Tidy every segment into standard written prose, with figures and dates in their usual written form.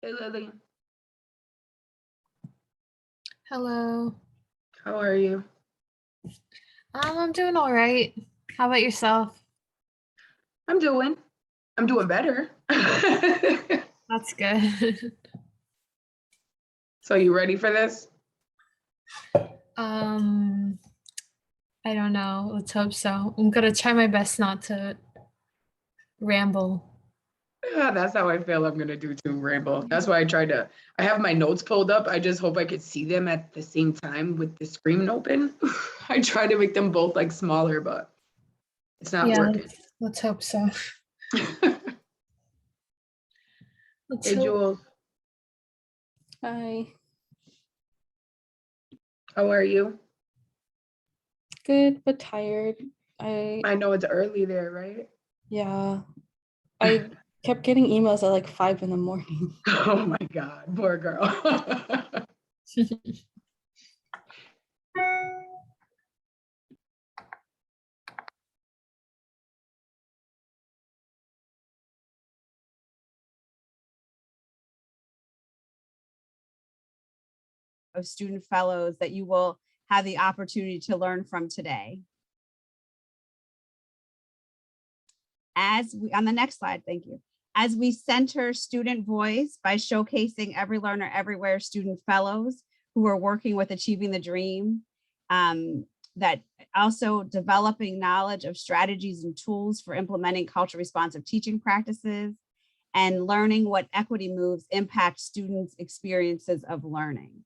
Hey, Lily. Hello. How are you? I'm doing all right. How about yourself? I'm doing better. That's good. So you ready for this? um, I don't know. Let's hope so. I'm gonna try my best not to ramble. Yeah, that's how I feel I'm gonna do too, ramble. That's why I have my notes pulled up. I just hope I could see them at the same time with the screen open. I try to make them both like smaller, but it's not Yeah, working. let's hope so. Let's Hey, hope. Jules, Hi. how are you? Good, but tired. I know it's early there, right? Yeah. I kept getting emails at like 5 in the morning. Oh my God, poor girl. Of student fellows that you will have the opportunity to learn from today. On the next slide, thank you. As we center student voice by showcasing Every Learner Everywhere student fellows who are working with Achieving the Dream, that also developing knowledge of strategies and tools for implementing culture responsive teaching practices and learning what equity moves impact students' experiences of learning.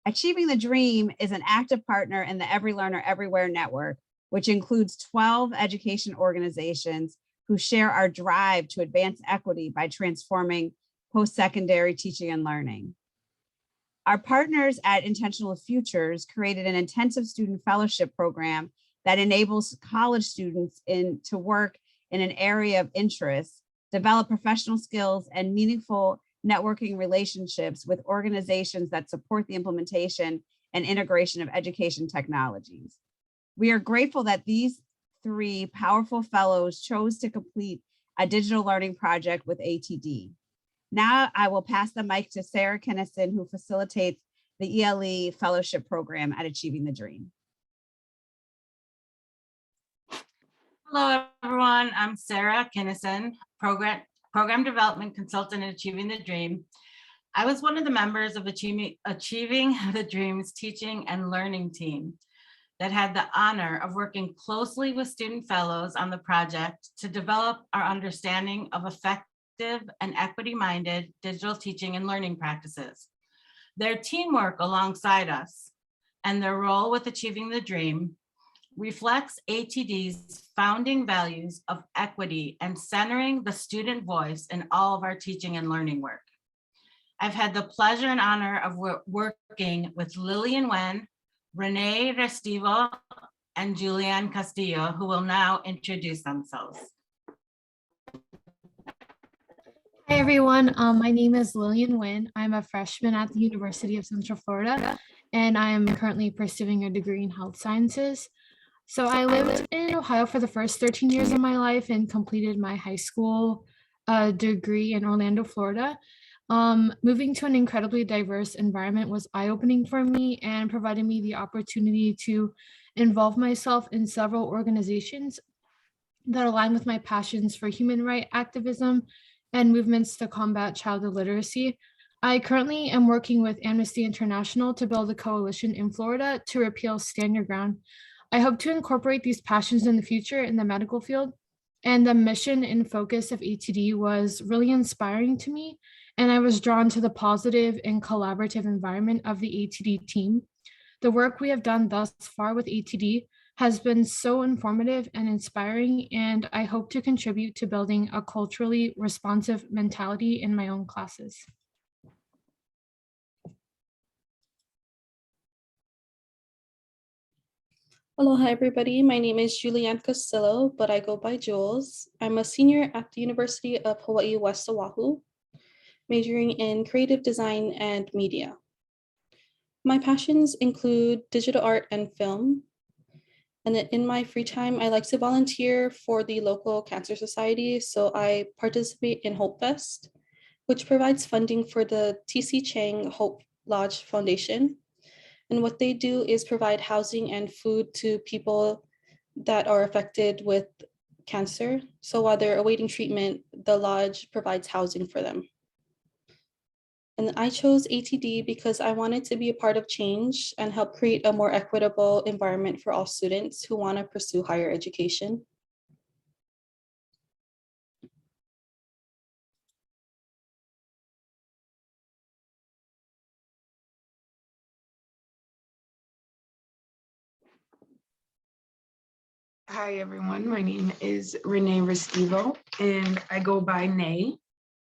Achieving the Dream is an active partner in the Every Learner Everywhere network, which includes 12 education organizations who share our drive to advance equity by transforming post-secondary teaching and learning. Our partners at Intentional Futures created an intensive student fellowship program that enables college students to work in an area of interest, develop professional skills and meaningful networking relationships with organizations that support the implementation and integration of education technologies. We are grateful that these 3 powerful fellows chose to complete a digital learning project with ATD. Now I will pass the mic to Sarah Kinnison, who facilitates the ELE fellowship program at Achieving the Dream. Hello, everyone. I'm Sarah Kinnison, Program Development Consultant at Achieving the Dream. I was one of the members of Achieving the Dream's teaching and learning team that had the honor of working closely with student fellows on the project to develop our understanding of effective and equity-minded digital teaching and learning practices. Their teamwork alongside us and their role with Achieving the Dream reflects ATD's founding values of equity and centering the student voice in all of our teaching and learning work. I've had the pleasure and honor of working with Nguyen, Rene Restivo, and Juliette Costillo, who will now introduce themselves. Hi, everyone. My name is Nguyen. I'm a freshman at the University of Central Florida, and I am currently pursuing a degree in health sciences. So I lived in Ohio for the first 13 years of my life and completed my high school degree in Orlando, Florida. Moving to an incredibly diverse environment was eye-opening for me and provided me the opportunity to involve myself in several organizations that align with my passions for human rights activism and movements to combat child illiteracy. I currently am working with Amnesty International to build a coalition in Florida to repeal Stand Your Ground. I hope to incorporate these passions in the future in the medical field, and the mission and focus of ATD was really inspiring to me, and I was drawn to the positive and collaborative environment of the ATD team. The work we have done thus far with ATD has been so informative and inspiring, and I hope to contribute to building a culturally responsive mentality in my own classes. Aloha, everybody. My name is Juliette Costillo, but I go by Jules. I'm a senior at the University of Hawaii, West Oahu, majoring in creative design and media. My passions include digital art and film. And in my free time, I like to volunteer for the local cancer society. So I participate in Hope Fest. which provides funding for the TC Chang Hope Lodge Foundation. And what they do is provide housing and food to people that are affected with cancer. So while they're awaiting treatment, the lodge provides housing for them. And I chose ATD because I wanted to be a part of change and help create a more equitable environment for all students who want to pursue higher education. Hi, everyone. My name is Rene Restivo, and I go by Nay.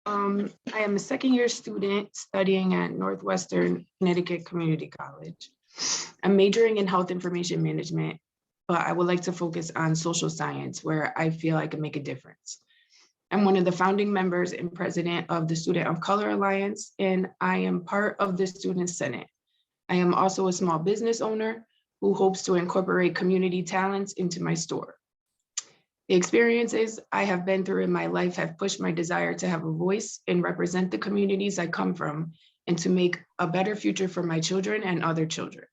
I am a second-year student studying at Northwestern Connecticut Community College. I'm majoring in health information management, but I would like to focus on social science, where I feel I can make a difference. I'm one of the founding members and president of the Student of Color Alliance, and I am part of the Student Senate. I am also a small business owner who hopes to incorporate community talents into my store. The experiences I have been through in my life have pushed my desire to have a voice and represent the communities I come from and to make a better future for my children and other children.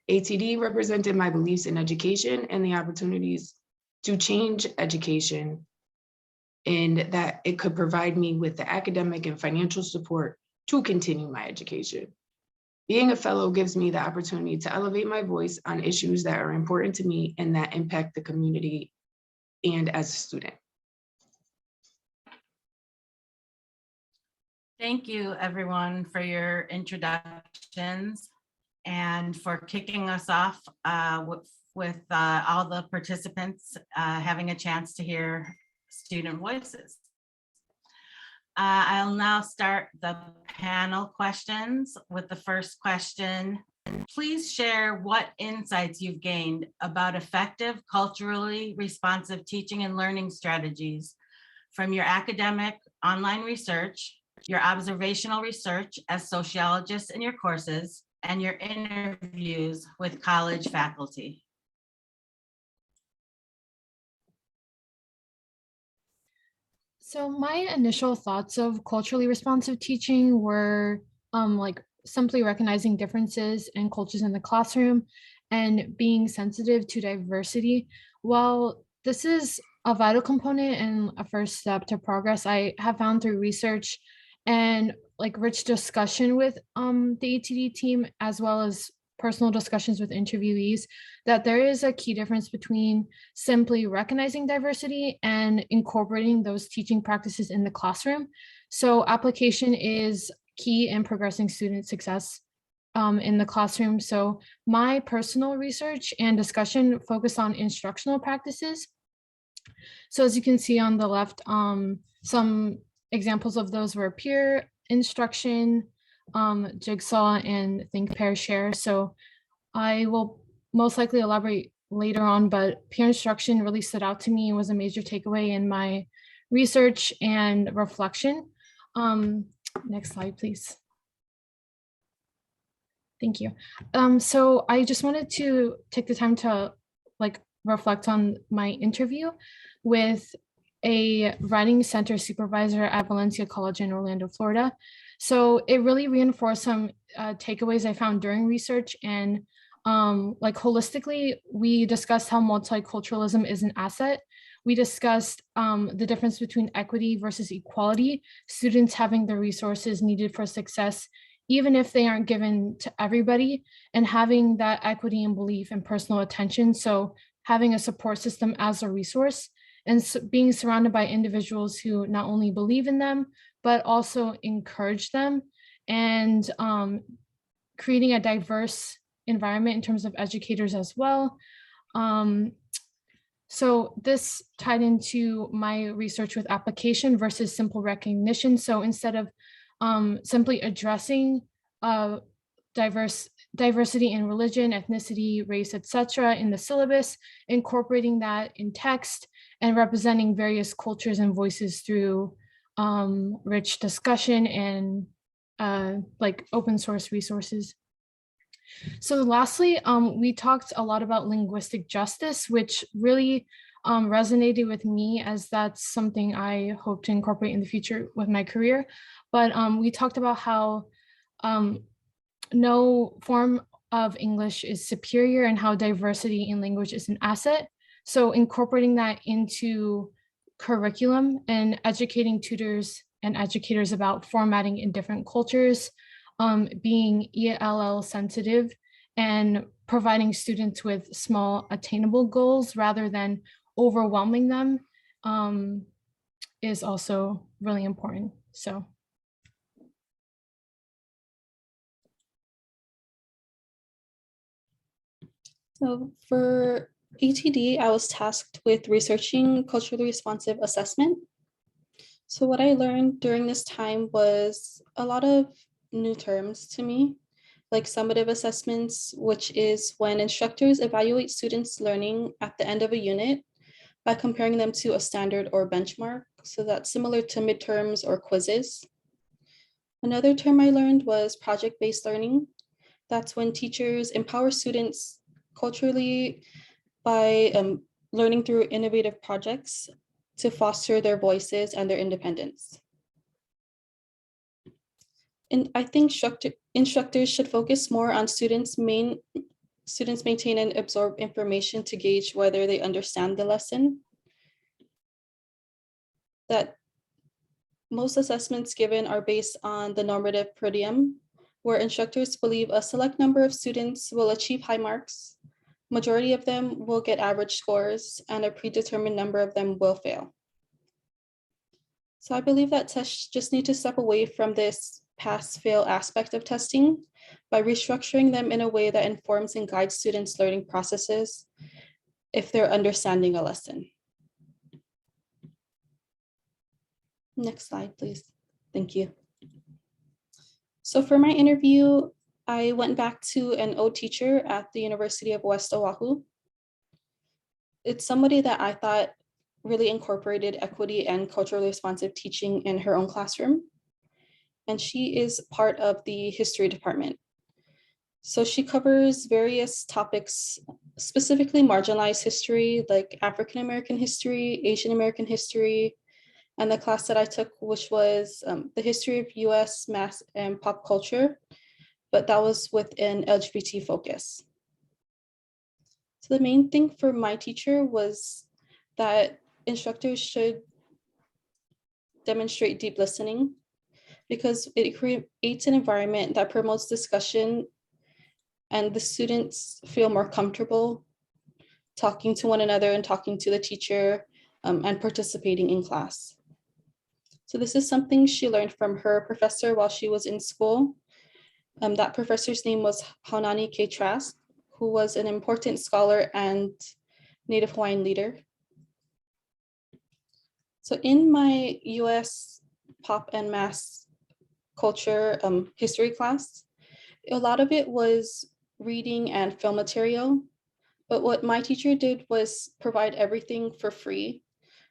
ATD represented my beliefs in education and the opportunities to change education, and that it could provide me with the academic and financial support to continue my education. Being a fellow gives me the opportunity to elevate my voice on issues that are important to me and that impact the community and as a student. Thank you, everyone, for your introductions and for kicking us off with all the participants having a chance to hear student voices. I'll now start the panel questions with the first question. Please share what insights you've gained about effective, culturally responsive teaching and learning strategies from your academic online research, your observational research as sociologists in your courses, and your interviews with college faculty. So my initial thoughts of culturally responsive teaching were like simply recognizing differences in cultures in the classroom and being sensitive to diversity. While this is a vital component and a first step to progress, I have found through research and like rich discussion with the ATD team, as well as personal discussions with interviewees, that there is a key difference between simply recognizing diversity and incorporating those teaching practices in the classroom. So application is key in progressing student success in the classroom. So my personal research and discussion focus on instructional practices. So as you can see on the left, some examples of those were peer instruction, Jigsaw, and Think, Pair, Share. So I will most likely elaborate later on, but peer instruction really stood out to me and was a major takeaway in my research and reflection. Next slide, please. Thank you. So I just wanted to take the time to like reflect on my interview with a writing center supervisor at Valencia College in Orlando, Florida. So it really reinforced some takeaways I found during research, and like holistically, we discussed how multiculturalism is an asset. We discussed the difference between equity versus equality, students having the resources needed for success, even if they aren't given to everybody, and having that equity and belief and personal attention. So having a support system as a resource, and being surrounded by individuals who not only believe in them, but also encourage them, and creating a diverse environment in terms of educators as well. So this tied into my research with application versus simple recognition. So instead of simply addressing diversity in religion, ethnicity, race, etc. in the syllabus, incorporating that in text and representing various cultures and voices through rich discussion and like open source resources. So lastly, we talked a lot about linguistic justice, which really resonated with me, as that's something I hope to incorporate in the future with my career. But we talked about how no form of English is superior and how diversity in language is an asset. So incorporating that into curriculum and educating tutors and educators about formatting in different cultures, being ELL sensitive, and providing students with small attainable goals rather than overwhelming them is also really important. So. So for ETD, I was tasked with researching culturally responsive assessment. So what I learned during this time was a lot of new terms to me, like summative assessments, which is when instructors evaluate students' learning at the end of a unit by comparing them to a standard or benchmark. So that's similar to midterms or quizzes. Another term I learned was project-based learning. That's when teachers empower students culturally by learning through innovative projects to foster their voices and their independence. And I think instructors should focus more on students maintain and absorb information to gauge whether they understand the lesson. That most assessments given are based on the normative pretium, where instructors believe a select number of students will achieve high marks, majority of them will get average scores, and a predetermined number of them will fail. So I believe that tests just need to step away from this pass-fail aspect of testing by restructuring them in a way that informs and guides students' learning processes if they're understanding a lesson. Next slide, please. Thank you. So for my interview, I went back to an old teacher at the University of West Oahu. It's somebody that I thought really incorporated equity and culturally responsive teaching in her own classroom. And she is part of the history department. So she covers various topics, specifically marginalized history, like African American history, Asian American history, and the class that I took, which was the history of US mass and pop culture, but that was with an LGBT focus. So the main thing for my teacher was that instructors should demonstrate deep listening, because it creates an environment that promotes discussion and the students feel more comfortable talking to one another and talking to the teacher and participating in class. So this is something she learned from her professor while she was in school. That professor's name was Haunani K. Trask, who was an important scholar and Native Hawaiian leader. So in my US pop and mass culture history class, a lot of it was reading and film material, but what my teacher did was provide everything for free.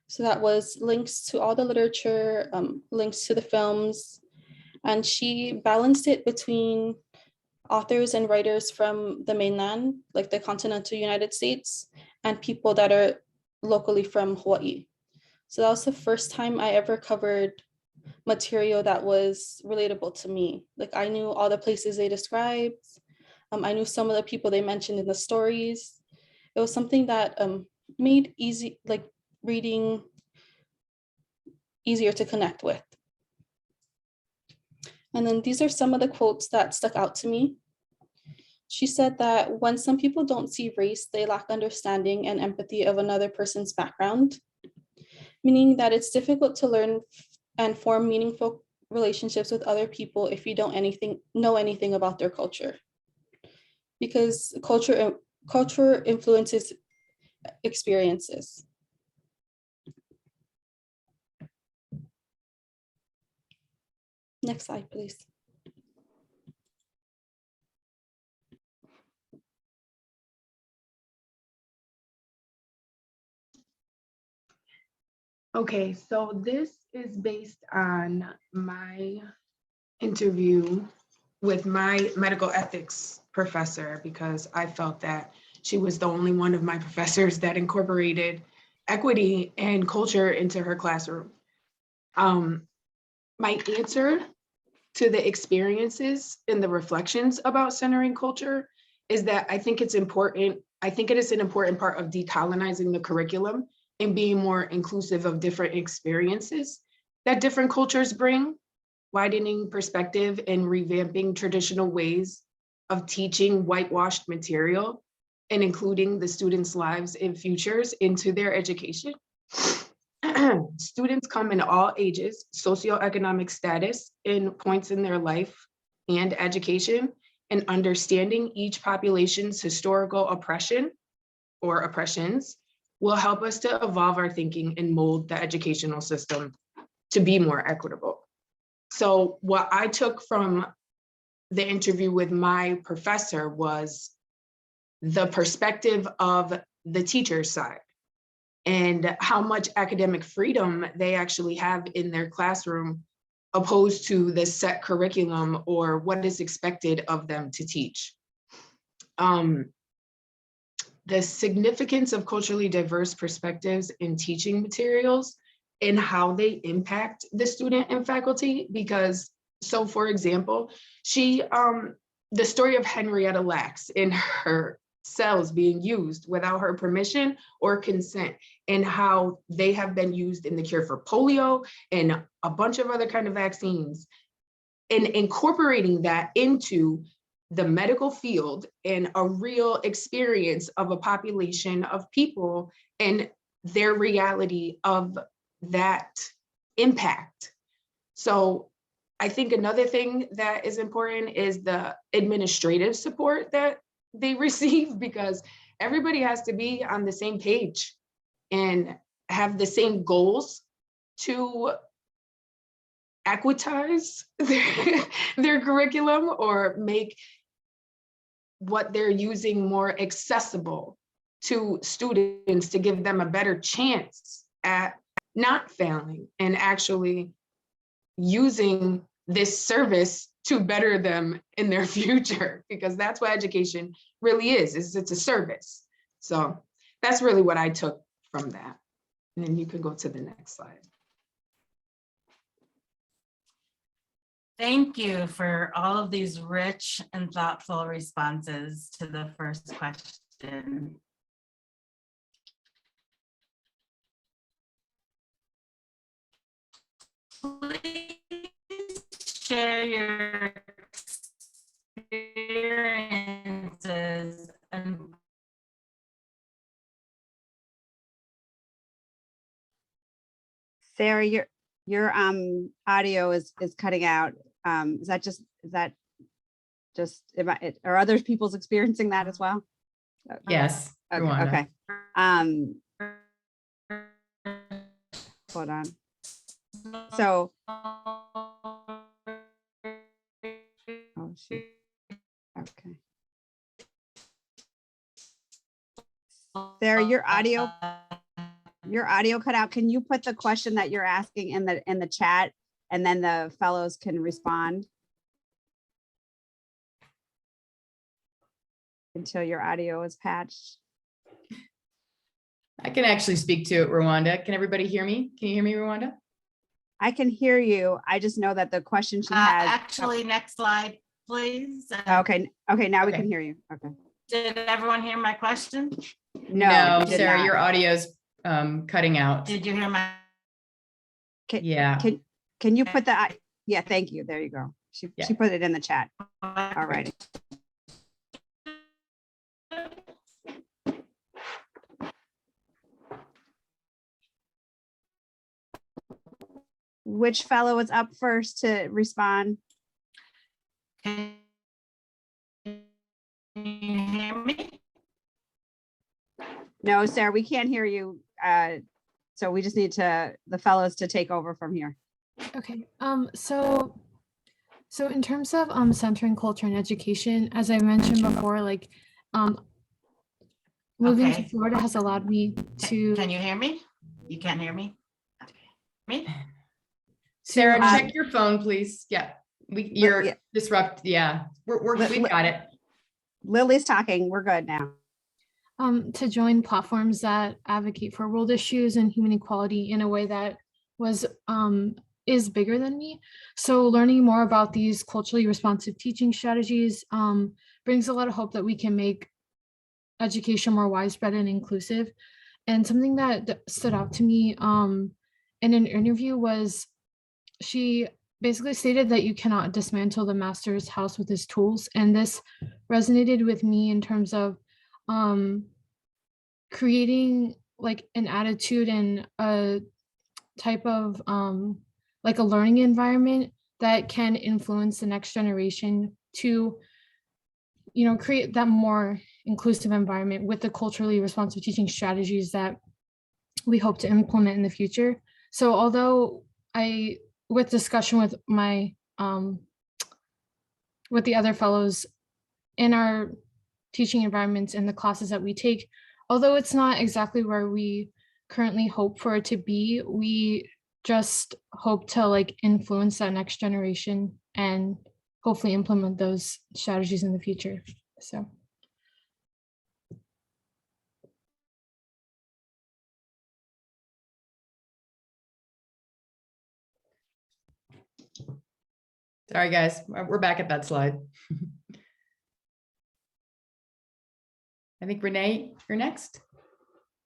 So that was links to all the literature, links to the films, and she balanced it between authors and writers from the mainland, like the continental United States, and people that are locally from Hawaii. So that was the first time I ever covered material that was relatable to me. Like I knew all the places they described. I knew some of the people they mentioned in the stories. It was something that made reading easier to connect with. And then these are some of the quotes that stuck out to me. She said that when some people don't see race, they lack understanding and empathy of another person's background, meaning that it's difficult to learn and form meaningful relationships with other people if you don't know anything about their culture. Because culture influences experiences. Next slide, please. Okay, so this is based on my interview with my medical ethics professor, because I felt that she was the only one of my professors that incorporated equity and culture into her classroom. My answer to the experiences and the reflections about centering culture is that I think it's important. I think it is an important part of decolonizing the curriculum and being more inclusive of different experiences that different cultures bring, widening perspective and revamping traditional ways of teaching whitewashed material and including the students' lives and futures into their education. Students come in all ages, socioeconomic status, and points in their life and education, and understanding each population's historical oppression or oppressions will help us to evolve our thinking and mold the educational system to be more equitable. So what I took from the interview with my professor was the perspective of the teacher's side and how much academic freedom they actually have in their classroom opposed to the set curriculum or what is expected of them to teach. The significance of culturally diverse perspectives in teaching materials and how they impact the student and faculty, because, so for example, the story of Henrietta Lacks in her cells being used without her permission or consent, and how they have been used in the cure for polio and a bunch of other kind of vaccines, and incorporating that into the medical field and a real experience of a population of people and their reality of that impact. So I think another thing that is important is the administrative support that they receive, because everybody has to be on the same page and have the same goals to equitize their curriculum or make what they're using more accessible to students to give them a better chance at not failing and actually using this service to better them in their future, because that's what education really is it's a service. So that's really what I took from that. And then you can go to the next slide. Thank you for all of these rich and thoughtful responses to the first question. Please share your experiences and Sarah, your audio is cutting out. Is that just are other people's experiencing that as well? Yes. Okay. Ruanda. Okay. Hold on. So, oh shoot. Okay. Sarah, your audio cut out. Can you put the question that you're asking in the chat, and then the fellows can respond until your audio is patched? I can actually speak to it, Rwanda. Can everybody hear me? Can you hear me, Rwanda? I can hear you. I just know that the question she has. actually, next slide, please. Okay. Now we Okay. can hear you. Okay. Did everyone hear my question? No, we did Sarah, not. your audio's cutting out. Did you hear my? Yeah. Can you put that? Yeah, thank you. There you go. She put it in the chat. All righty. Which fellow is up first to respond? Can you hear me? No, Sarah, we can't hear you. So we just need the fellows to take over from here. Okay. So in terms of centering culture and education, as I mentioned before, like moving to Okay. Florida has allowed me to. Can you hear me? You can't hear me? Me? Sarah, check your phone, please. Yeah. You're disrupt. Yeah. We got it. Lily's talking. We're good now. to join platforms that advocate for world issues and human equality in a way that is bigger than me. So learning more about these culturally responsive teaching strategies brings a lot of hope that we can make education more widespread and inclusive. And something that stood out to me in an interview was she basically stated that you cannot dismantle the master's house with his tools. And this resonated with me in terms of creating like an attitude and a type of like a learning environment that can influence the next generation to, you know, create that more inclusive environment with the culturally responsive teaching strategies that we hope to implement in the future. So although with discussion with my with the other fellows in our teaching environments and the classes that we take, although it's not exactly where we currently hope for it to be, we just hope to like influence that next generation and hopefully implement those strategies in the future. So. Sorry, guys, we're back at that slide. I think Rene, you're next.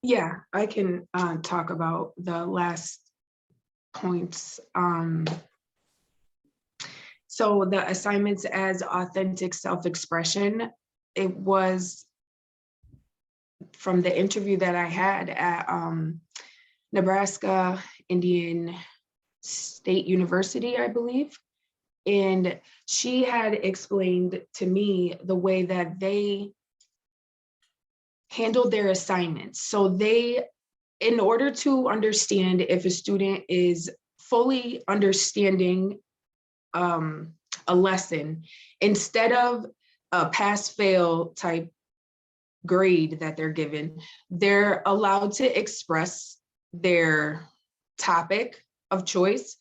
Yeah, I can talk about the last points. So the assignments as authentic self-expression, it was from the interview that I had at Nebraska Indian State University, I believe. And she had explained to me the way that they handled their assignments. So they, in order to understand if a student is fully understanding a lesson, instead of a pass-fail type grade that they're given, they're allowed to express their topic of choice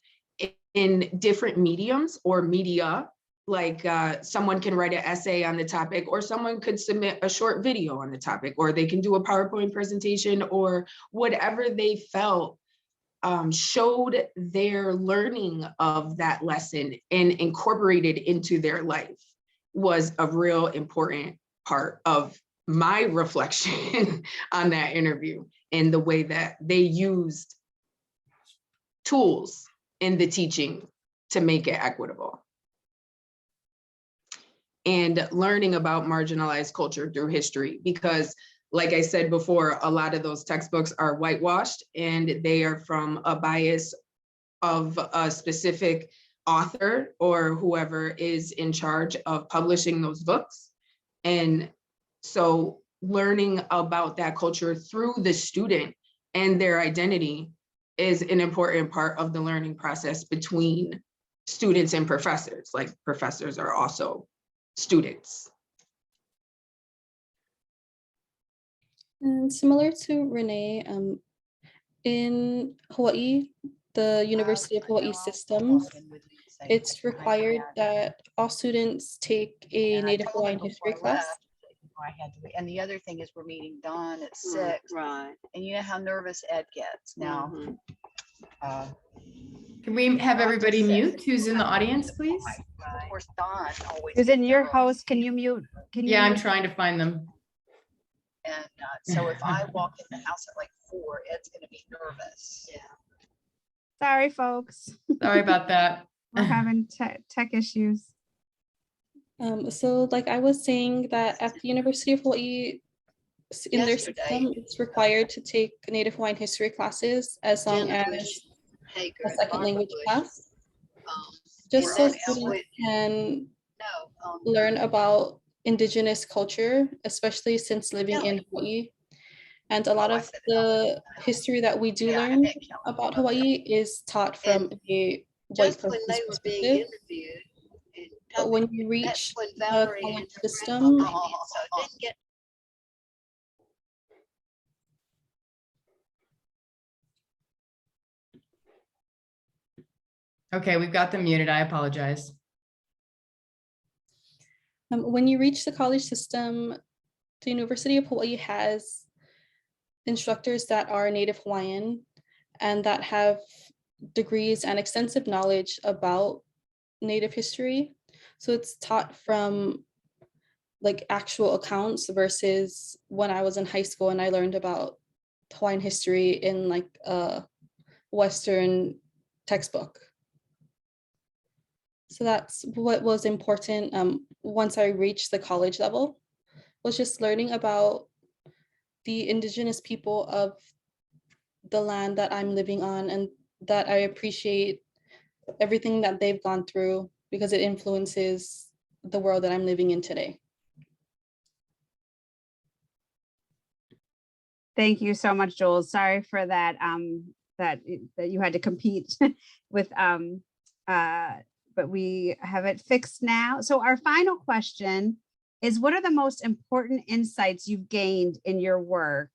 in different mediums or media. Like someone can write an essay on the topic, or someone could submit a short video on the topic, or they can do a PowerPoint presentation, or whatever they felt showed their learning of that lesson and incorporated into their life was a real important part of my reflection on that interview, and the way that they used tools in the teaching to make it equitable. And learning about marginalized culture through history, because like I said before, a lot of those textbooks are whitewashed and they are from a bias of a specific author or whoever is in charge of publishing those books. And so learning about that culture through the student and their identity is an important part of the learning process between students and professors. Like professors are also students. And similar to Renee, in Hawaii, the University of Hawaii systems, it's required that all students take a Native Hawaiian history class. And the other thing is we're meeting Dawn at 6. Right. And you know how nervous Ed gets now. Can we have everybody mute who's in the audience, please? Of course, Dawn always. Who's in your host? Can you mute? Can you? Yeah, I'm mute? trying to find them. And so if I walk in the house at like 4, Ed's going to be nervous. Yeah. Sorry, folks. Sorry about that. We're having tech issues. So like I was saying that at the University of Hawaii, in their system, it's required to take Native Hawaiian history classes as long as a second language class, just so students can learn about Indigenous culture, especially since living in Hawaii. And a lot of the history that we do learn about Hawaii is taught from a white person's perspective. But when you reach the college system, Okay, we've got them muted. I apologize. when you reach the college system, the University of Hawaii has instructors that are Native Hawaiian and that have degrees and extensive knowledge about Native history. So it's taught from like actual accounts versus when I was in high school and I learned about Hawaiian history in like a Western textbook. So that's what was important once I reached the college level, was just learning about the indigenous people of the land that I'm living on, and that I appreciate everything that they've gone through because it influences the world that I'm living in today. Thank you so much, Joel. Sorry for that, that you had to compete with, but we have it fixed now. So our final question is, what are the most important insights you've gained in your work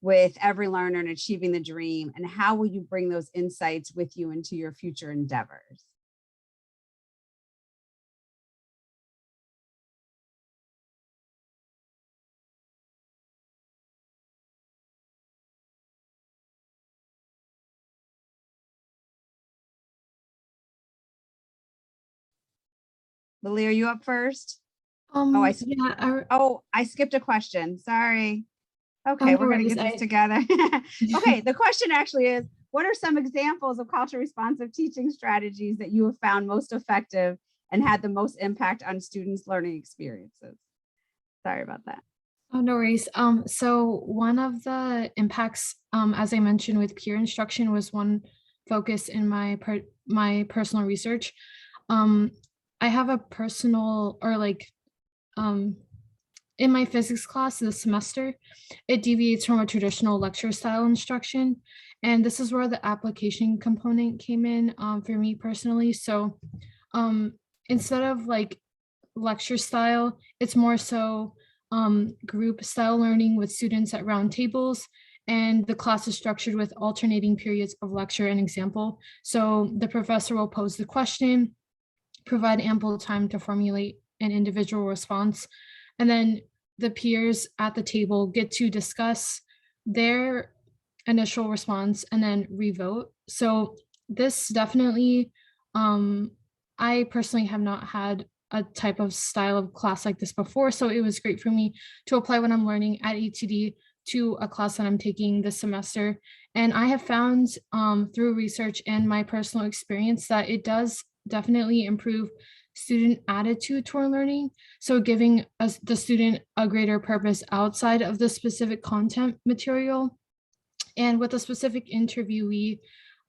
with Every Learner and Achieving the Dream, and how will you bring those insights with you into your future endeavors? Lily, are you up first? I skipped a question. Sorry. Okay, we're going to get this together. Okay, the question actually is, what are some examples of culture responsive teaching strategies that you have found most effective and had the most impact on students' learning experiences? Sorry about that. Oh, no worries. So one of the impacts, as I mentioned with peer instruction, was one focus in my personal research. I have a personal, or like, in my physics class this semester, it deviates from a traditional lecture style instruction. And this is where the application component came in for me personally. So instead of like lecture style, it's more so group style learning with students at round tables. And the class is structured with alternating periods of lecture and example. So the professor will pose the question, provide ample time to formulate an individual response, and then the peers at the table get to discuss their initial response and then revote. So this definitely, I personally have not had a type of style of class like this before. So it was great for me to apply what I'm learning at ETD to a class that I'm taking this semester. And I have found through research and my personal experience that it does definitely improve student attitude toward learning. So giving the student a greater purpose outside of the specific content material. And with a specific interviewee,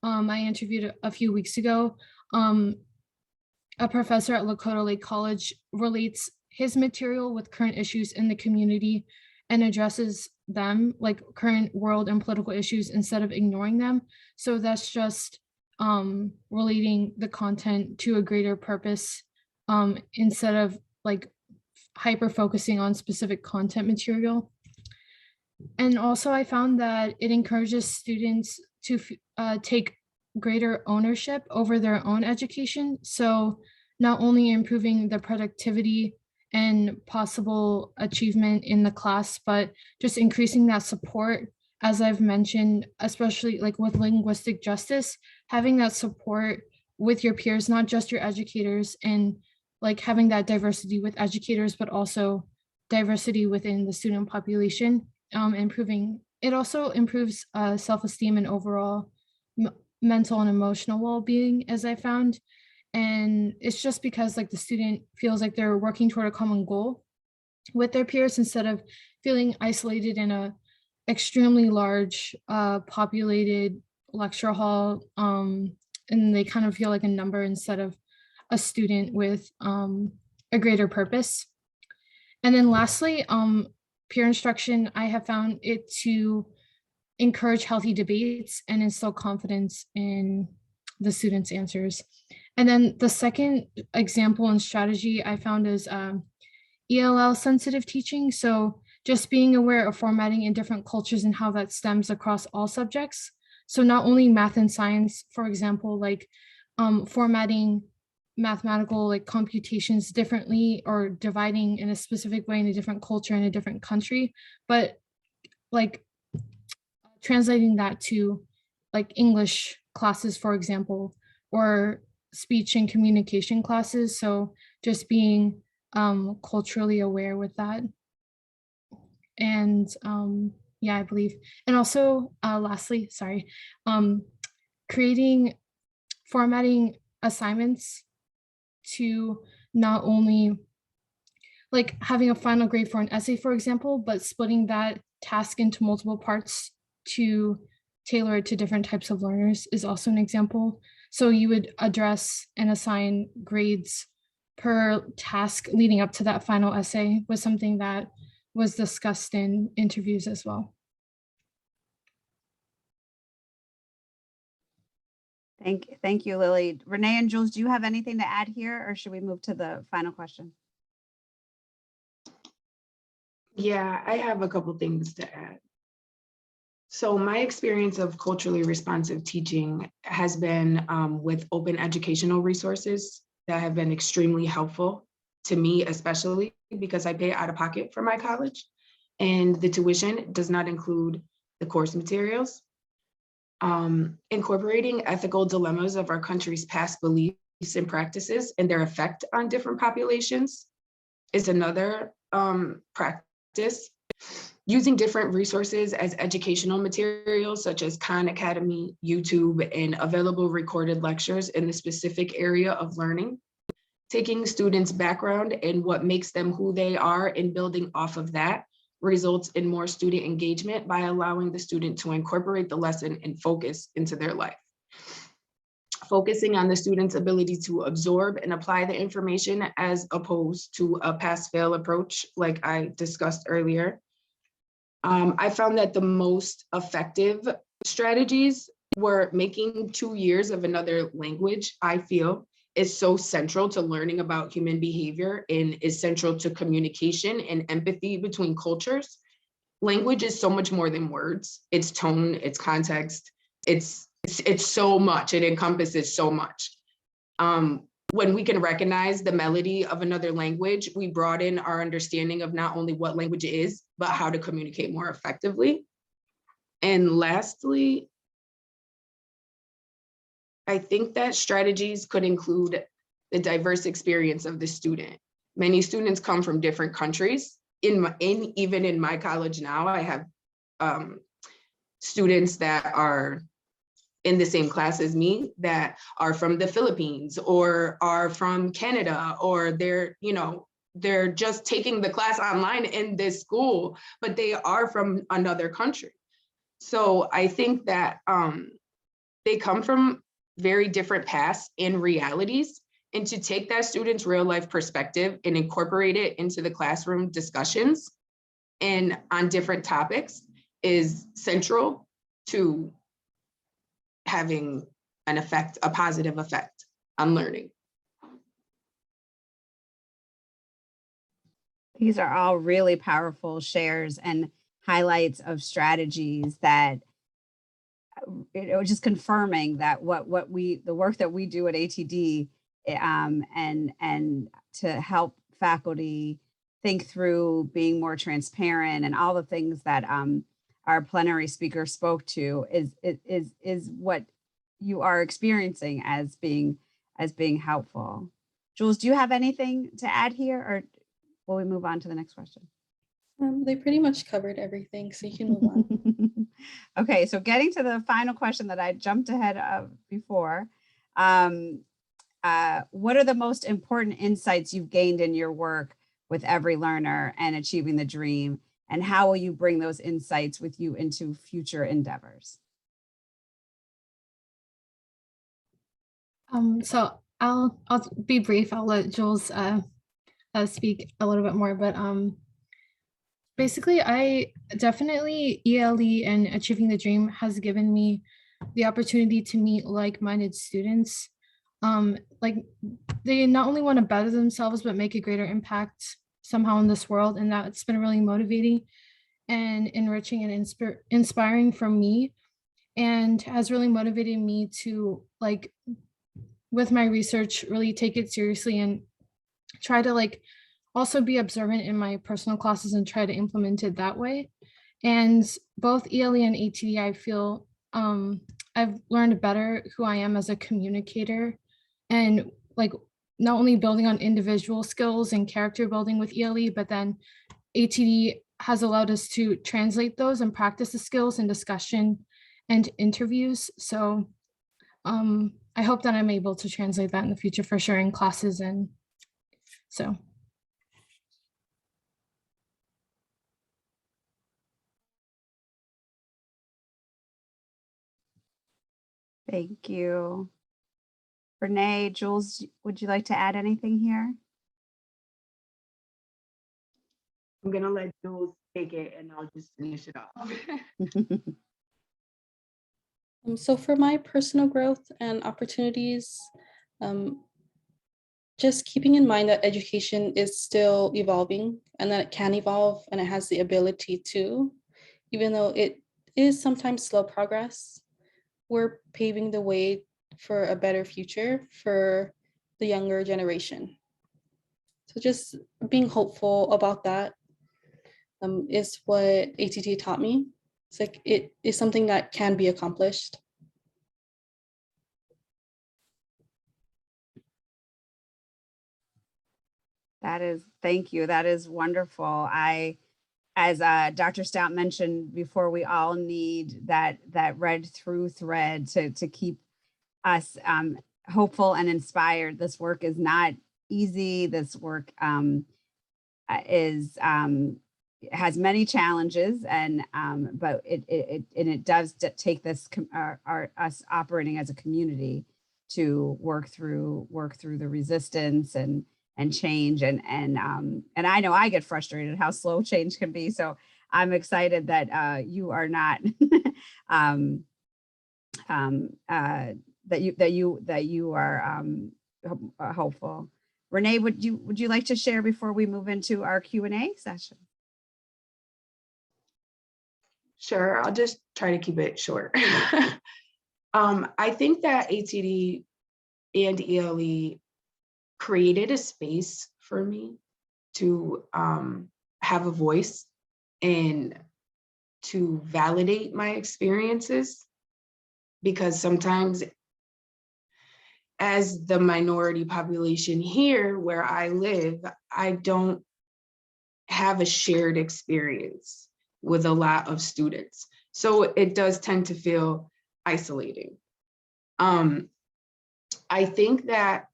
I interviewed a few weeks ago, a professor at Lakota Lake College relates his material with current issues in the community and addresses them, like current world and political issues, instead of ignoring them. So that's just relating the content to a greater purpose instead of like hyper focusing on specific content material. And also I found that it encourages students to take greater ownership over their own education. So not only improving the productivity and possible achievement in the class, but just increasing that support, as I've mentioned, especially like with linguistic justice, having that support with your peers, not just your educators, and like having that diversity with educators, but also diversity within the student population, improving. It also improves self-esteem and overall mental and emotional well-being, as I found. And it's just because like the student feels like they're working toward a common goal with their peers instead of feeling isolated in a extremely large populated lecture hall, and they kind of feel like a number instead of a student with a greater purpose. And then lastly, peer instruction, I have found it to encourage healthy debates and instill confidence in the students' answers. And then the second example and strategy I found is ELL sensitive teaching. So just being aware of formatting in different cultures and how that stems across all subjects. So not only math and science, for example, like formatting mathematical like computations differently or dividing in a specific way in a different culture in a different country, but like translating that to like English classes, for example, or speech and communication classes. So just being culturally aware with that. And yeah, I believe. And also lastly, sorry, formatting assignments to not only like having a final grade for an essay, for example, but splitting that task into multiple parts to tailor it to different types of learners is also an example. So you would address and assign grades per task leading up to that final essay was something that was discussed in interviews as well. Thank you, Lily. Renee and Jules, do you have anything to add here, or should we move to the final question? Yeah, I have a couple things to add. So my experience of culturally responsive teaching has been with open educational resources that have been extremely helpful to me, especially because I pay out of pocket for my college, and the tuition does not include the course materials. Incorporating ethical dilemmas of our country's past beliefs and practices and their effect on different populations is another practice. Using different resources as educational materials, such as Khan Academy, YouTube, and available recorded lectures in the specific area of learning. Taking students' background and what makes them who they are and building off of that results in more student engagement by allowing the student to incorporate the lesson and focus into their life. Focusing on the student's ability to absorb and apply the information as opposed to a pass-fail approach, like I discussed earlier. I found that the most effective strategies were making 2 years of another language, I feel, is so central to learning about human behavior and is central to communication and empathy between cultures. Language is so much more than words. It's tone, it's context, it's so much, it encompasses so much. When we can recognize the melody of another language, we broaden our understanding of not only what language is, but how to communicate more effectively. And lastly, I think that strategies could include the diverse experience of the student. Many students come from different countries. Even in my college now, I have students that are in the same class as me that are from the Philippines or are from Canada, or they're just taking the class online in this school, but they are from another country. So I think that they come from very different paths and realities, and to take that student's real life perspective and incorporate it into the classroom discussions and on different topics is central to having an effect, a positive effect on learning. These are all really powerful shares and highlights of strategies that just confirming that the work that we do at ATD and to help faculty think through being more transparent and all the things that our plenary speaker spoke to is what you are experiencing as being helpful. Jules, do you have anything to add here, or will we move on to the next question? They pretty much covered everything, so you can move on. Okay, so getting to the final question that I jumped ahead of before, what are the most important insights you've gained in your work with Every Learner and Achieving the Dream, and how will you bring those insights with you into future endeavors? So I'll be brief. I'll let Jules speak a little bit more, but basically, I definitely ELE and Achieving the Dream has given me the opportunity to meet like-minded students. Like they not only want to better themselves, but make a greater impact somehow in this world. And that's been really motivating and enriching and inspiring for me, and has really motivated me to like with my research, really take it seriously and try to like also be observant in my personal classes and try to implement it that way. And both ELE and ATD, I feel I've learned better who I am as a communicator, and like not only building on individual skills and character building with ELE, but then ATD has allowed us to translate those and practice the skills in discussion and interviews. So I hope that I'm able to translate that in the future for sure in classes. And so. Thank you. Rene, Jules, would you like to add anything here? I'm gonna let Jules take it and I'll just finish it off. So for my personal growth and opportunities, just keeping in mind that education is still evolving and that it can evolve and it has the ability to, even though it is sometimes slow progress, we're paving the way for a better future for the younger generation. So just being hopeful about that is what ATD taught me. It's like it is something that can be accomplished. Thank you. That is wonderful. As Dr. Stout mentioned before, we all need that read through thread to keep us hopeful and inspired. This work is not easy. This work has many challenges, and but it does take this us operating as a community to work through the resistance and change, and I know I get frustrated how slow change can be. So I'm excited that you are not that you are hopeful. Rene, would you like to share before we move into our Q&A session? Sure, I'll just try to keep it short. I think that ATD and ELE created a space for me to have a voice and to validate my experiences, because sometimes as the minority population here where I live, I don't have a shared experience with a lot of students. So it does tend to feel isolating. I think that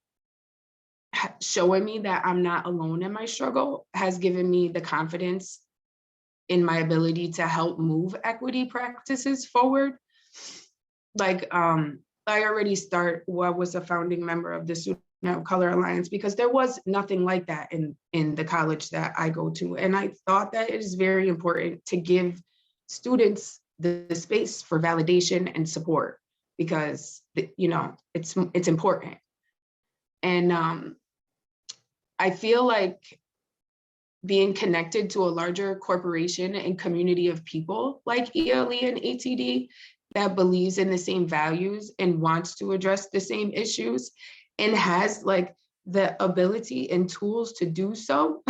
showing me that I'm not alone in my struggle has given me the confidence in my ability to help move equity practices forward. Like, I was a founding member of the Student of Color Alliance because there was nothing like that in the college that I go to. And I thought that it is very important to give students the space for validation and support, because, you know, it's important. And I feel like being connected to a larger corporation and community of people like ELE and ATD that believes in the same values and wants to address the same issues and has like the ability and tools to do so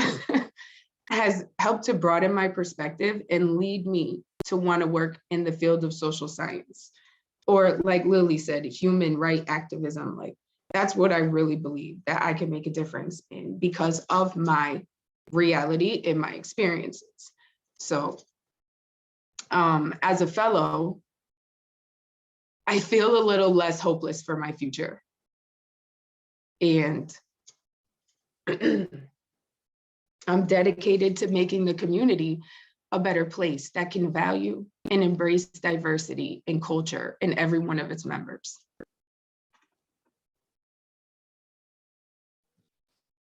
has helped to broaden my perspective and lead me to want to work in the field of social science, or like Lily said, human right activism. Like, that's what I really believe that I can make a difference in because of my reality and my experiences. So as a fellow, I feel a little less hopeless for my future. And I'm dedicated to making the community a better place that can value and embrace diversity and culture in every one of its members.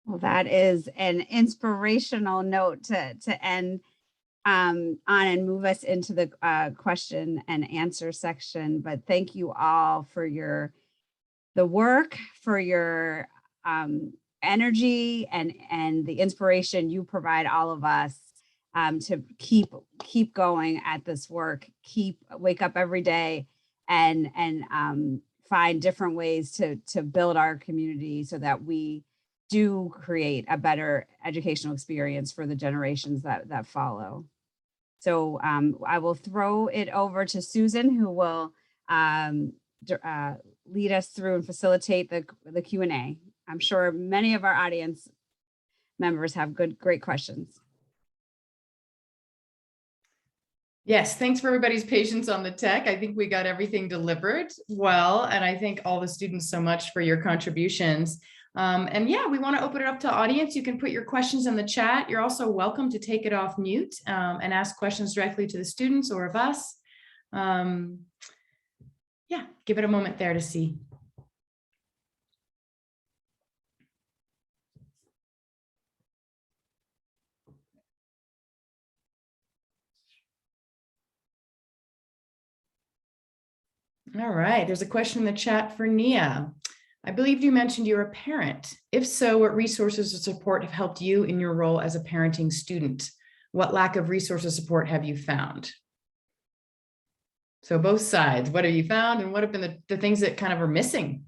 Well, that is an inspirational note to end on and move us into the question and answer section. But thank you all for the work, for your energy and the inspiration you provide all of us to keep going at this work, wake up every day and find different ways to build our community so that we do create a better educational experience for the generations that follow. So I will throw it over to Susan, who will lead us through and facilitate the Q&A. I'm sure many of our audience members have great questions. Yes, thanks for everybody's patience on the tech. I think we got everything delivered well, and I thank all the students so much for your contributions. And yeah, we want to open it up to audience. You can put your questions in the chat. You're also welcome to take it off mute and ask questions directly to the students or of us. Yeah, give it a moment there to see. All right, there's a question in the chat for Nia. I believe you mentioned you're a parent. If so, what resources or support have helped you in your role as a parenting student? What lack of resource or support have you found? So both sides, what have you found and what have been the things that kind of are missing?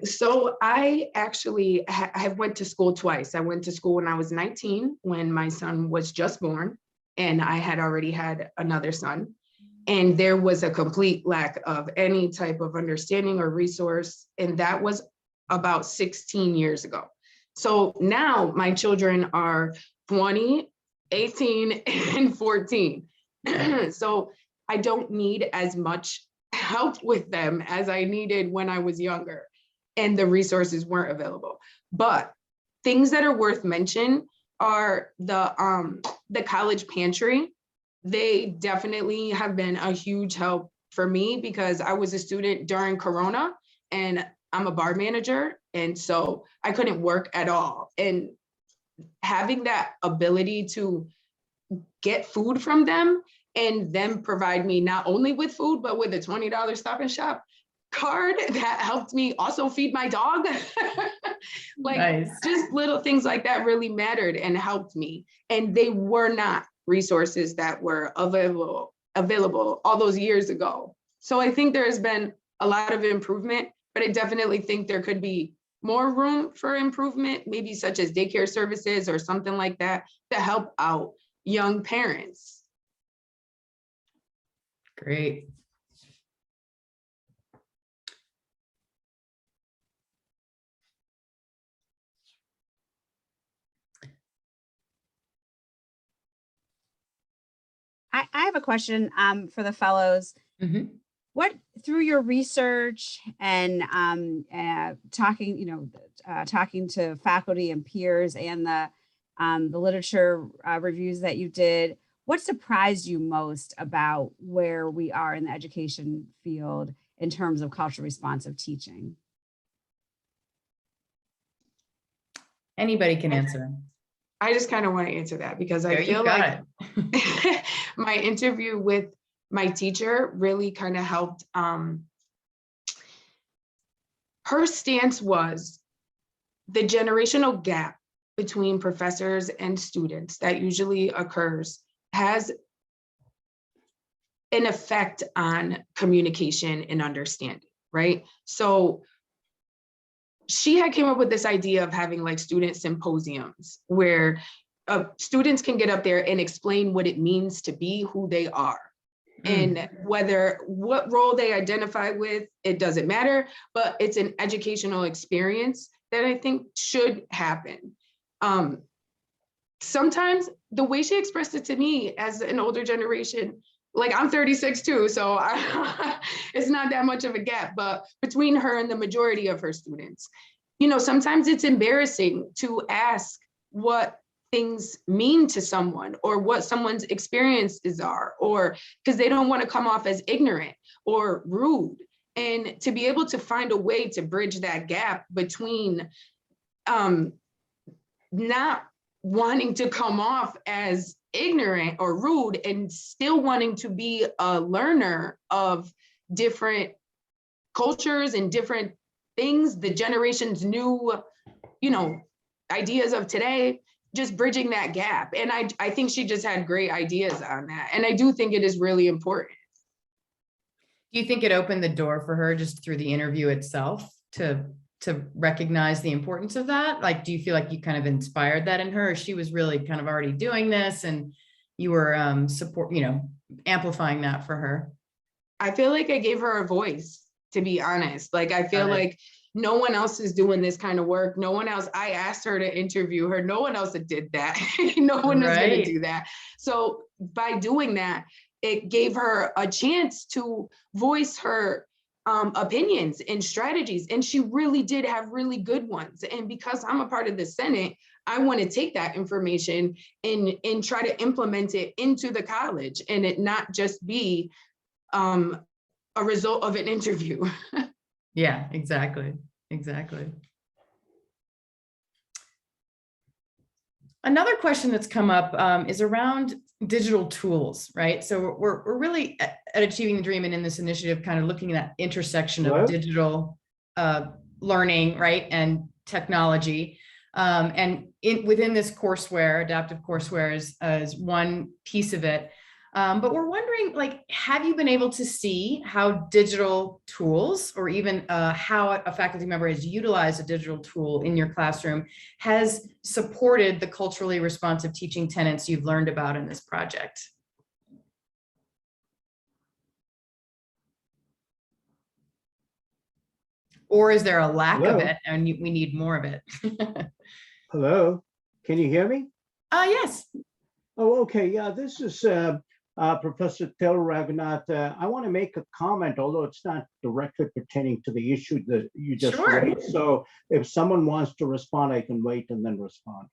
So I actually I went to school twice. I went to school when I was 19, when my son was just born, and I had already had another son. And there was a complete lack of any type of understanding or resource. And that was about 16 years ago. So now my children are 20, 18, and 14. So I don't need as much help with them as I needed when I was younger, and the resources weren't available. But things that are worth mention are the college pantry. They definitely have been a huge help for me because I was a student during Corona and I'm a bar manager. And so I couldn't work at all. And having that ability to get food from them and them provide me not only with food, but with a $20 Stop and Shop card that helped me also feed my dog. Like nice. Just little things like that really mattered and helped me. And they were not resources that were available all those years ago. So I think there has been a lot of improvement, but I definitely think there could be more room for improvement, maybe such as daycare services or something like that to help out young parents. Great. I have a question for the fellows. Mm-hmm. What, through your research and talking to faculty and peers and the literature reviews that you did, what surprised you most about where we are in the education field in terms of culturally responsive teaching? Anybody can answer. I just kind of want to answer that because I feel like my interview with my teacher really kind of helped. Her stance was the generational gap between professors and students that usually occurs has an effect on communication and understanding, right? So she had came up with this idea of having like student symposiums where students can get up there and explain what it means to be who they are. And what role they identify with, it doesn't matter, but it's an educational experience that I think should happen. Sometimes the way she expressed it to me as an older generation, like I'm 36 too, so it's not that much of a gap, but between her and the majority of her students, sometimes it's embarrassing to ask what things mean to someone or what someone's experiences are, or because they don't want to come off as ignorant or rude. And to be able to find a way to bridge that gap between not wanting to come off as ignorant or rude and still wanting to be a learner of different cultures and different things, the generation's new, ideas of today, just bridging that gap. And I think she just had great ideas on that. And I do think it is really important. Do you think it opened the door for her just through the interview itself to recognize the importance of that? Like, do you feel like you kind of inspired that in her, or she was really kind of already doing this and you were amplifying that for her? I feel like I gave her a voice, to be honest. Like, I feel like no one else is doing this kind of work. No one else, I asked her to interview her. No one else did that. No one is going to do that. So by doing that, it gave her a chance to voice her opinions and strategies. And she really did have really good ones. And because I'm a part of the Senate, I want to take that information and try to implement it into the college, and it not just be a result of an interview. Yeah, exactly. Another question that's come up is around digital tools, right? So we're really at Achieving the Dream and in this initiative kind of looking at that intersection of digital learning, right, and technology. And within this courseware, adaptive courseware is one piece of it. But we're wondering, like, have you been able to see how digital tools, or even how a faculty member has utilized a digital tool in your classroom, has supported the culturally responsive teaching tenets you've learned about in this project? Or is there a lack of it and we need more of it? Hello, can you hear me? Yes. Oh, okay. Yeah, this is Professor Till Raghunath. I want to make a comment, although it's not directly pertaining to the issue that you just raised. So if someone wants to respond, I can wait and then respond.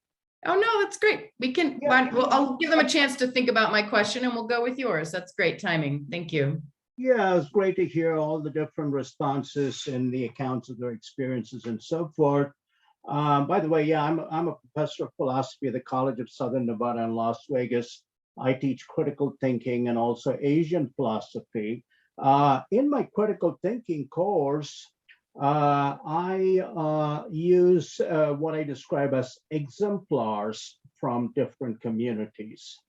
Oh, no, that's great. We can, well, I'll give them a chance to think about my question and we'll go with yours. That's great timing. Thank you. Yeah, it was great to hear all the different responses and the accounts of their experiences and so forth. By the way, yeah, I'm a professor of philosophy at the College of Southern Nevada in Las Vegas. I teach critical thinking and also Asian philosophy. In my critical thinking course, I use what I describe as exemplars from different communities.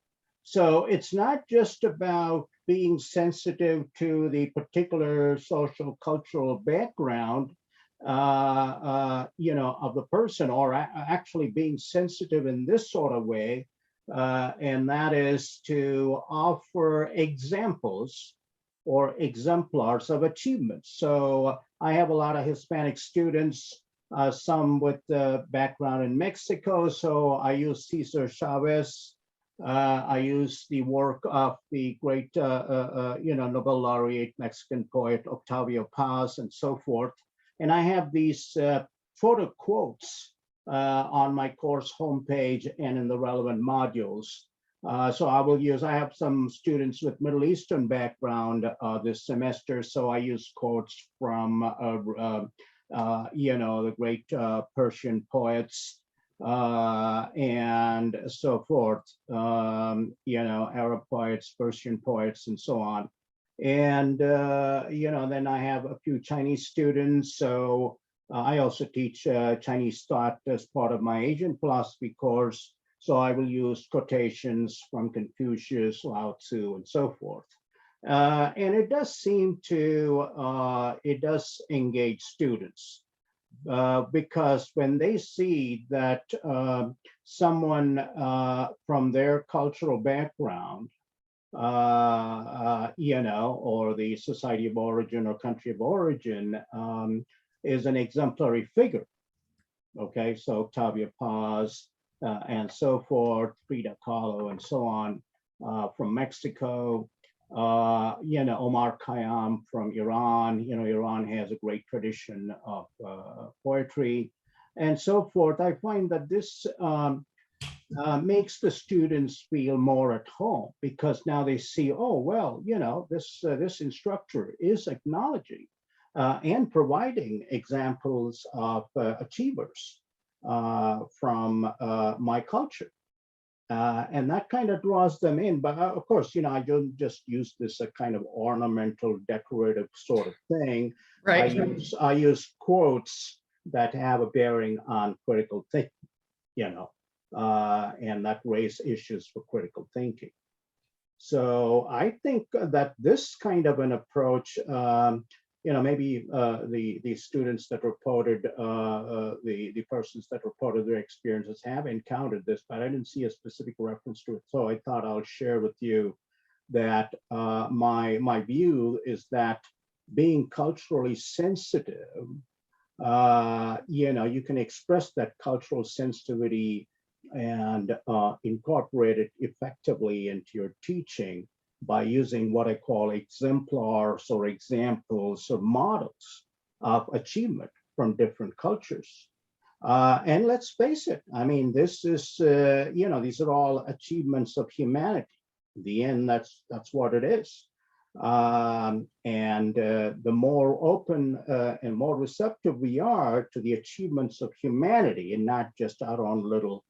So it's not just about being sensitive to the particular social cultural background of the person, or actually being sensitive in this sort of way, and that is to offer examples or exemplars of achievements. So I have a lot of Hispanic students, some with background in Mexico, so I use Cesar Chavez. I use the work of the great, Nobel laureate Mexican poet Octavio Paz and so forth. And I have these photo quotes on my course homepage and in the relevant modules. So I have some students with Middle Eastern background this semester. So I use quotes from, the great Persian poets and so forth, Arab poets, Persian poets, and so on. And, then I have a few Chinese students. So I also teach Chinese thought as part of my Asian philosophy course. So I will use quotations from Confucius, Lao Tzu, and so forth. And it does seem to, it does engage students. Because when they see that someone from their cultural background, or the society of origin or country of origin is an exemplary figure. Okay, so Octavio Paz and so forth, Frida Kahlo and so on from Mexico, Omar Khayyam from Iran. Iran has a great tradition of poetry and so forth. I find that this makes the students feel more at home, because now they see, oh, well, this instructor is acknowledging and providing examples of achievers from my culture. And that kind of draws them in. But of course, I don't just use this a kind of ornamental, decorative sort of thing. Right. I use quotes that have a bearing on critical thinking, and that raise issues for critical thinking. So I think that this kind of an approach, maybe the students that reported, the persons that reported their experiences have encountered this, but I didn't see a specific reference to it. So I thought I'll share with you that my view is that being culturally sensitive, you can express that cultural sensitivity and incorporate it effectively into your teaching by using what I call exemplars or examples or models of achievement from different cultures. And let's face it, I mean, this is, these are all achievements of humanity. In the end, that's what it is. And the more open and more receptive we are to the achievements of humanity and not just our own little,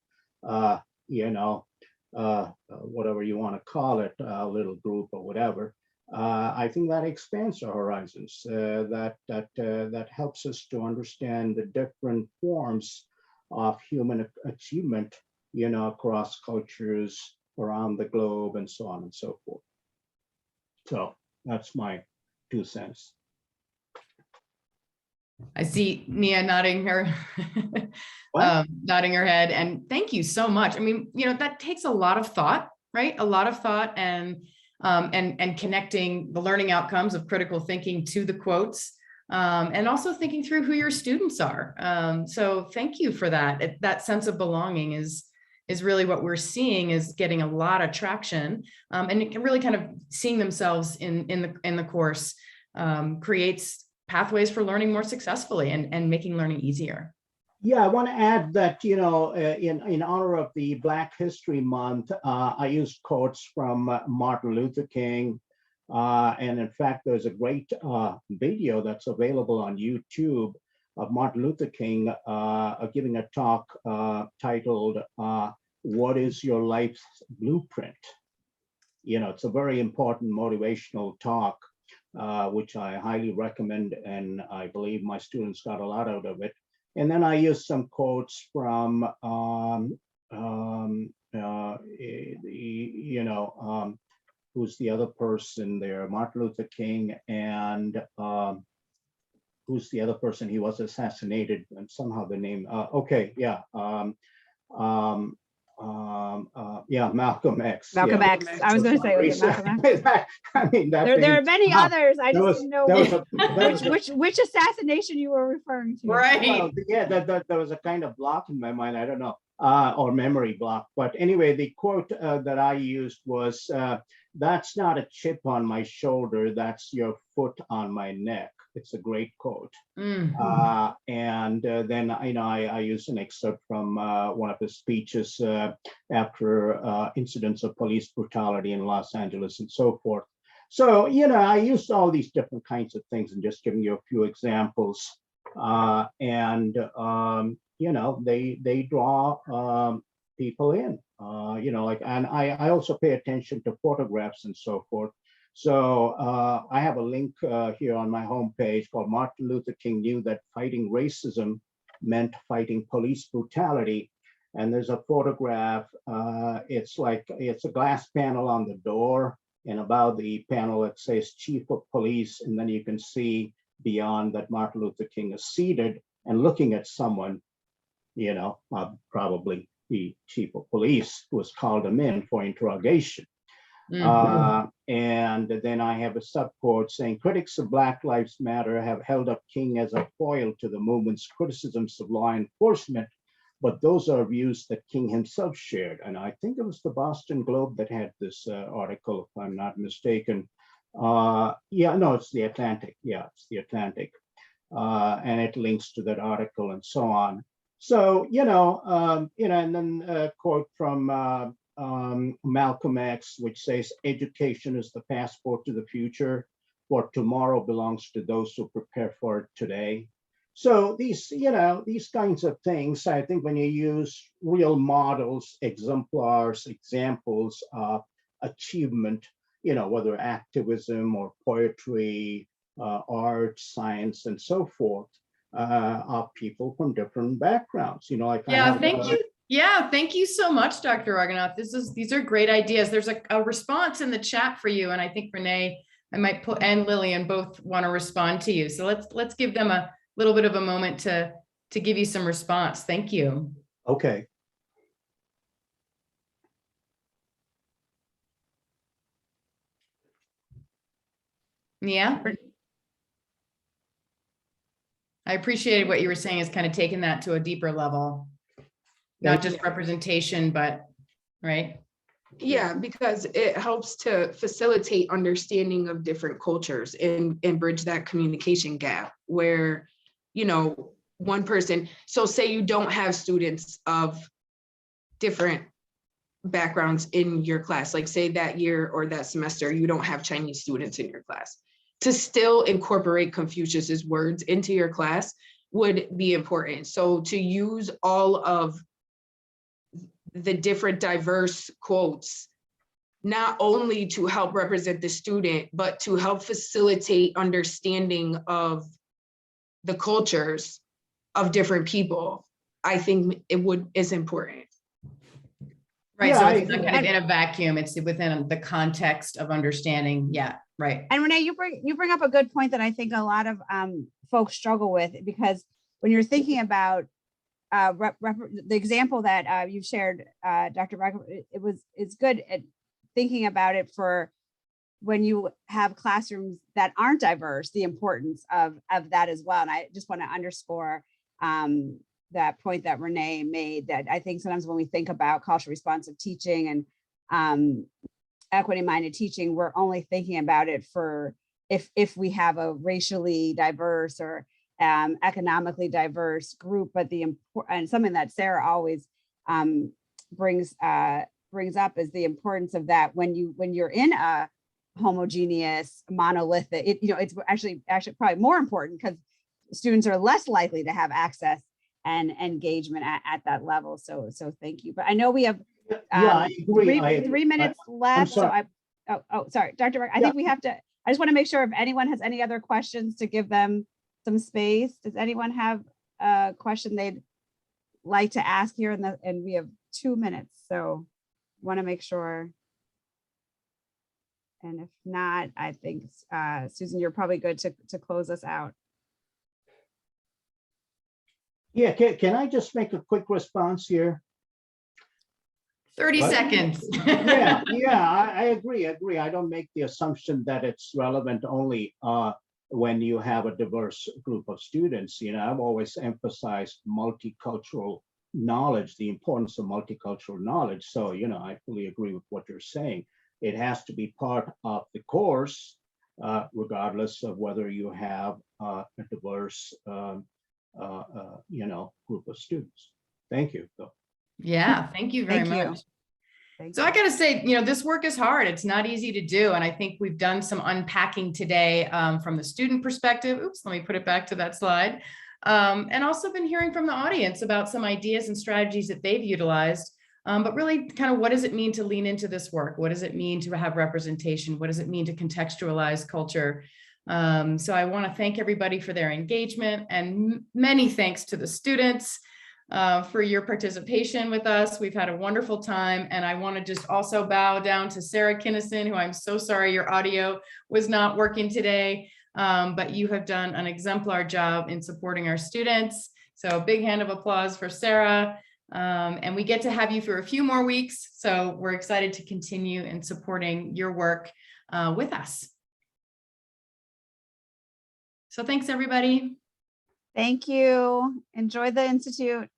whatever you want to call it, little group or whatever, I think that expands our horizons. That helps us to understand the different forms of human achievement, across cultures around the globe and so on and so forth. So that's my 2 cents. I see Nia nodding her nodding her head, and thank you so much. I mean, that takes a lot of thought, right? A lot of thought and connecting the learning outcomes of critical thinking to the quotes, and also thinking through who your students are. So thank you for that. That sense of belonging is really what we're seeing is getting a lot of traction, and it can really kind of seeing themselves in the course creates pathways for learning more successfully and making learning easier. Yeah, I want to add that, in honor of the Black History Month, I used quotes from Martin Luther King. And in fact, there's a great video that's available on YouTube of Martin Luther King giving a talk titled, "What is Your Life's Blueprint?" It's a very important motivational talk, which I highly recommend, and I believe my students got a lot out of it. And then I used some quotes from, who's the other person there? Martin Luther King, and who's the other person? He was assassinated, and somehow the name. Malcolm X. Malcolm X. I was going to say, was it Malcolm X? I mean, there are many others. I just didn't know which assassination you were referring to. Right. Well, yeah, there was a kind of block in my mind. I don't know, or memory block. But anyway, the quote that I used was, "That's not a chip on my shoulder. That's your foot on my neck." It's a great quote. Mm-hmm. And then, I used an excerpt from one of his speeches after incidents of police brutality in Los Angeles and so forth. So, I used all these different kinds of things and just giving you a few examples. They draw people in, and I also pay attention to photographs and so forth. So I have a link here on my homepage called "Martin Luther King Knew That Fighting Racism Meant Fighting Police Brutality." And there's a photograph. It's a glass panel on the door, and above the panel it says "Chief of Police," and then you can see beyond that Martin Luther King is seated and looking at someone, probably the Chief of Police, who has called him in for interrogation. Mm-hmm. And then I have a subquote saying, "Critics of Black Lives Matter have held up King as a foil to the movement's criticisms of law enforcement, but those are views that King himself shared." And I think it was the Boston Globe that had this article, if I'm not mistaken. It's the Atlantic. Yeah, it's the Atlantic. And it links to that article and so on. So, and then a quote from Malcolm X, which says, "Education is the passport to the future, for tomorrow belongs to those who prepare for it today." So these kinds of things, I think when you use real models, exemplars, examples of achievement, whether activism or poetry, art, science, and so forth, of people from different backgrounds, Thank you. Yeah, thank you so much, Dr. Raghunath. These are great ideas. There's a response in the chat for you, and I think Rene, I might put, and Lillian both want to respond to you. So let's give them a little bit of a moment to give you some response. Thank you. Okay. Yeah. I appreciated what you were saying, is kind of taking that to a deeper level, not just representation, but right. Yeah, because it helps to facilitate understanding of different cultures and bridge that communication gap where, you know, one person, so say you don't have students of different backgrounds in your class, like say that year or that semester, you don't have Chinese students in your class. To still incorporate Confucius's words into your class would be important. So to use all of the different diverse quotes, not only to help represent the student, but to help facilitate understanding of the cultures of different people, I think is important. Right, Yeah, so I it's not agree. kind of in a vacuum, it's within the context of understanding. Yeah, right. And Renee, you bring up a good point that I think a lot of folks struggle with, because when you're thinking about the example that you shared, Dr. Braga, it's good at thinking about it for when you have classrooms that aren't diverse, the importance of that as well. And I just want to underscore that point that Renee made, that I think sometimes when we think about culturally responsive teaching and equity-minded teaching, we're only thinking about it for if we have a racially diverse or economically diverse group, but and something that Sarah always brings up is the importance of that when you're in a homogeneous monolithic, it's actually probably more important, because students are less likely to have access and engagement at that level. So thank you. But I know we have I agree. 3 minutes left. So sorry, Dr. Mark, I think we have to, I just want to make sure if anyone has any other questions to give them some space. Does anyone have a question they'd like to ask here? And we have 2 minutes, so want to make sure. And if not, I think Susan, you're probably good to close us out. Yeah, can I just make a quick response here? 30 seconds. Yeah, I agree. I don't make the assumption that it's relevant only when you have a diverse group of students. I've always emphasized multicultural knowledge, the importance of multicultural knowledge. So, I fully agree with what you're saying. It has to be part of the course, regardless of whether you have a diverse, group of students. Thank you, though. Yeah, thank you very much. So I got to say, this work is hard. It's not easy to do. And I think we've done some unpacking today from the student perspective. Oops, let me put it back to that slide. And also been hearing from the audience about some ideas and strategies that they've utilized. But really kind of what does it mean to lean into this work? What does it mean to have representation? What does it mean to contextualize culture? So I want to thank everybody for their engagement, and many thanks to the students for your participation with us. We've had a wonderful time, and I want to just also bow down to Sarah Kinnison, who I'm so sorry your audio was not working today, but you have done an exemplar job in supporting our students. So a big hand of applause for Sarah. And we get to have you for a few more weeks. So we're excited to continue in supporting your work with us. So thanks, everybody. Thank you. Enjoy the Institute.